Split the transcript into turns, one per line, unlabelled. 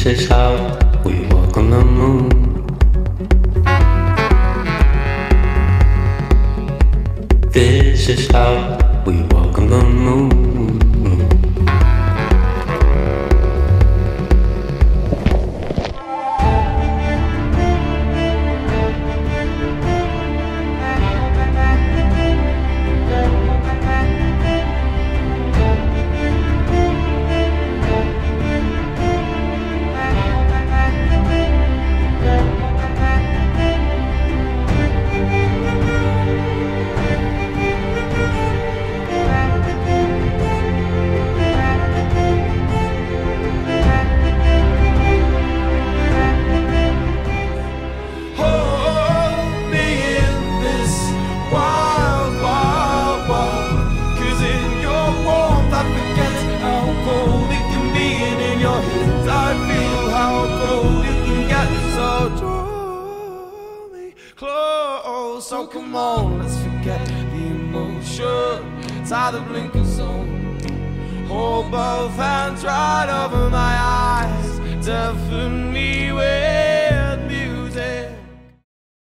This is how we walk on the moon. This is how we walk on the moon.
So come on, let's forget the emotion. Tie the blinkers on. Hold both hands right over my eyes. Deafen me with